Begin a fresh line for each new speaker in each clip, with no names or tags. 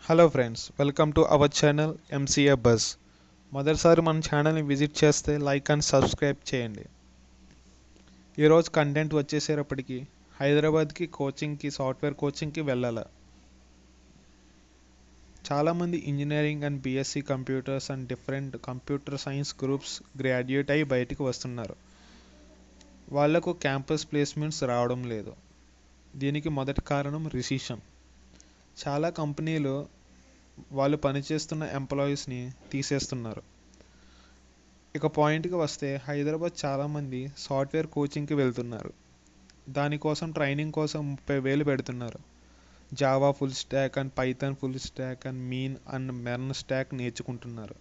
Hello friends, welcome to our channel MCA bus. మొదటిసారి మన ఛానల్ని విజిట్ చేస్తే లైక్ అండ్ సబ్స్క్రైబ్ చేయండి. ఈరోజు కంటెంట్ వచ్చేసేటప్పటికి హైదరాబాద్కి కోచింగ్కి, సాఫ్ట్వేర్ కోచింగ్కి వెళ్ళాలి. చాలామంది engineering and BSc computers and different computer science groups graduate అయ్యి బయటికి వస్తున్నారు. వాళ్లకు క్యాంపస్ ప్లేస్మెంట్స్ రావడం లేదు. దీనికి మొదటి కారణం రిసిషన్. చాలా కంపెనీలు వాళ్ళు పనిచేస్తున్న ఎంప్లాయీస్ని తీసేస్తున్నారు. ఇక పాయింట్కి వస్తే హైదరాబాద్ చాలామంది సాఫ్ట్వేర్ కోచింగ్కి వెళ్తున్నారు. దానికోసం ట్రైనింగ్ కోసం 30,000 పెడుతున్నారు. Java full stack and Python full stack and MEAN and MERN stack నేర్చుకుంటున్నారు.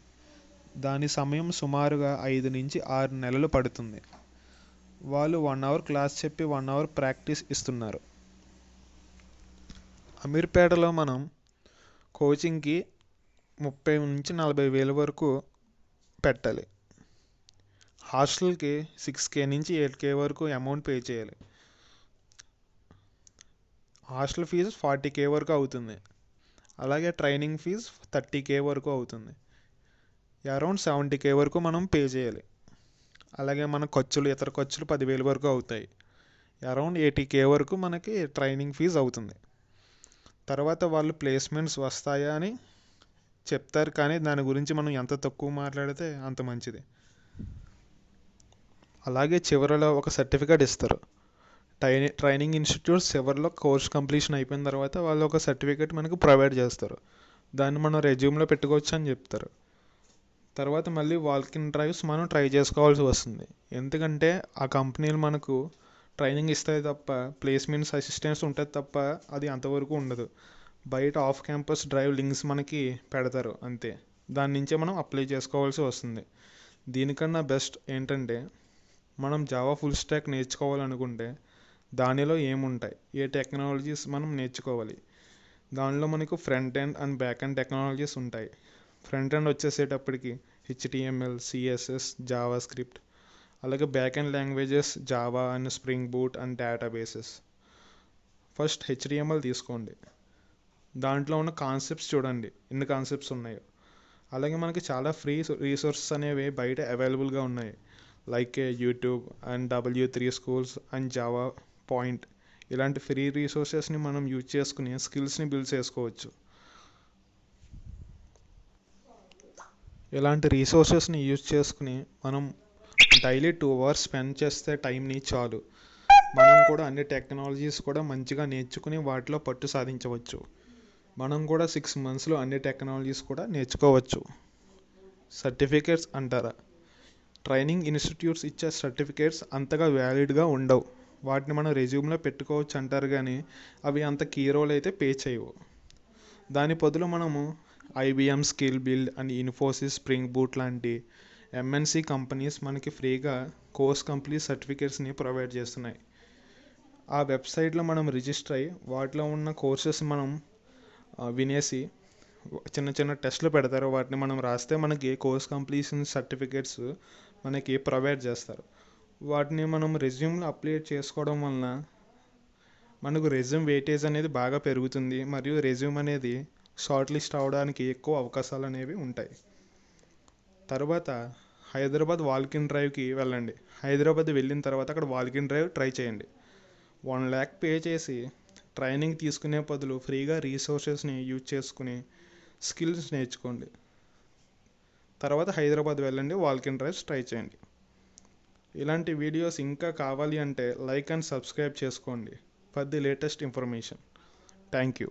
దాని సమయం సుమారుగా 5 నుంచి 6 నెలలు పడుతుంది. వాళ్ళు 1 అవర్ క్లాస్ చెప్పి 1 అవర్ ప్రాక్టీస్ ఇస్తున్నారు. అమీర్పేటలో మనం కోచింగ్కి 30 నుంచి 40,000 వరకు పెట్టాలి. హాస్టల్కి 6K నుంచి 8K వరకు అమౌంట్ పే చేయాలి. హాస్టల్ ఫీజు 40K వరకు అవుతుంది. అలాగే ట్రైనింగ్ ఫీజు 30K వరకు అవుతుంది. అరౌండ్ 70K వరకు మనం పే చేయాలి. అలాగే మన ఖర్చులు, ఇతర ఖర్చులు 10,000 వరకు అవుతాయి. అరౌండ్ 80K వరకు మనకి ట్రైనింగ్ ఫీజు అవుతుంది. తర్వాత వాళ్ళు ప్లేస్మెంట్స్ వస్తాయా అని చెప్తారు, కానీ దాని గురించి మనం ఎంత తక్కువ మాట్లాడితే అంత మంచిది. అలాగే చివరిలో ఒక సర్టిఫికేట్ ఇస్తారు. ట్రైనింగ్ ఇన్స్టిట్యూట్స్ చివరిలో కోర్స్ కంప్లీషన్ అయిపోయిన తర్వాత వాళ్ళు ఒక సర్టిఫికేట్ మనకు ప్రొవైడ్ చేస్తారు. దాన్ని మనం రెజ్యూమ్లో పెట్టుకోవచ్చు అని చెప్తారు. తర్వాత మళ్ళీ వాల్క్-ఇన్ డ్రైవ్స్ మనం ట్రై చేసుకోవాల్సి వస్తుంది. ఎందుకంటే ఆ కంపెనీలు మనకు ట్రైనింగ్ ఇస్తాయి తప్ప, ప్లేస్మెంట్స్ అసిస్టెంట్స్ ఉంటుంది తప్ప అది అంతవరకు ఉండదు. బయట ఆఫ్ క్యాంపస్ డ్రైవ్ లింక్స్ మనకి పెడతారు అంతే. దాని నుంచే మనం అప్లై చేసుకోవాల్సి వస్తుంది. దీనికన్నా బెస్ట్ ఏంటంటే, మనం జావా ఫుల్ స్టాక్ నేర్చుకోవాలనుకుంటే దానిలో ఏముంటాయి, ఏ టెక్నాలజీస్ మనం నేర్చుకోవాలి. దానిలో మనకు front end and back end technologies ఉంటాయి. ఫ్రంట్ ఎండ్ వచ్చేసేటప్పటికి HTML, CSS, జావా స్క్రిప్ట్. అలాగే back end languages Java and Spring Boot and databases. First HTML తీసుకోండి. దాంట్లో ఉన్న కాన్సెప్ట్స్ చూడండి, ఎన్ని కాన్సెప్ట్స్ ఉన్నాయో. అలాగే మనకి చాలా ఫ్రీ రీసోర్సెస్ అనేవి బయట అవైలబుల్గా ఉన్నాయి. Like YouTube and W3 schools and Java point. ఇలాంటి ఫ్రీ రీసోర్సెస్ని మనం యూజ్ చేసుకుని స్కిల్స్ని బిల్డ్ చేసుకోవచ్చు. ఇలాంటి రీసోర్సెస్ని యూజ్ చేసుకుని మనం డైలీ 2 hours స్పెండ్ చేస్తే టైంని చాలు. మనం కూడా అన్ని టెక్నాలజీస్ కూడా మంచిగా నేర్చుకుని వాటిలో పట్టు సాధించవచ్చు. మనం కూడా 6 monthsలో అన్ని టెక్నాలజీస్ కూడా నేర్చుకోవచ్చు. సర్టిఫికేట్స్ అంటారా? ట్రైనింగ్ ఇన్స్టిట్యూట్స్ ఇచ్చే సర్టిఫికేట్స్ అంతగా వ్యాలిడ్గా ఉండవు. వాటిని మనం రెజ్యూమ్లో పెట్టుకోవచ్చు అంటారు, కానీ అవి అంత కీ రోల్ అయితే ప్లే చేయవు. దాని బదులు మనము IBM, skill build and Infosys, spring boot లాంటి MNC కంపెనీస్ మనకి ఫ్రీగా కోర్స్ కంప్లీట్ సర్టిఫికేట్స్ని ప్రొవైడ్ చేస్తున్నాయి. ఆ వెబ్సైట్లో మనం రిజిస్టర్ అయ్యి వాటిలో ఉన్న కోర్సెస్ మనం వినేసి చిన్న చిన్న టెస్ట్లు పెడతారు. వాటిని మనం రాస్తే మనకి కోర్స్ కంప్లీషన్ సర్టిఫికేట్స్ మనకి ప్రొవైడ్ చేస్తారు. వాటిని మనం రెజ్యూమ్లో అప్లోడ్ చేసుకోవడం వలన మనకు రెజ్యూమ్ వెయిటేజ్ అనేది బాగా పెరుగుతుంది. మరియు రెజ్యూమ్ అనేది షార్ట్ లిస్ట్ అవడానికి ఎక్కువ అవకాశాలు అనేవి ఉంటాయి. తర్వాత హైదరాబాద్ వాల్క్-ఇన్ డ్రైవ్కి వెళ్ళండి. హైదరాబాద్ వెళ్ళిన తర్వాత అక్కడ వాల్క్-ఇన్ డ్రైవ్ ట్రై చేయండి. 1 lakh పే చేసి ట్రైనింగ్ తీసుకునే బదులు ఫ్రీగా రీసోర్సెస్ని యూజ్ చేసుకుని స్కిల్స్ నేర్చుకోండి. తర్వాత హైదరాబాద్ వెళ్ళండి, వాల్క్-ఇన్ డ్రైవ్స్ ట్రై చేయండి. ఇలాంటి వీడియోస్ ఇంకా కావాలి అంటే లైక్ అండ్ సబ్స్క్రైబ్ చేసుకోండి for the latest information. Thank you.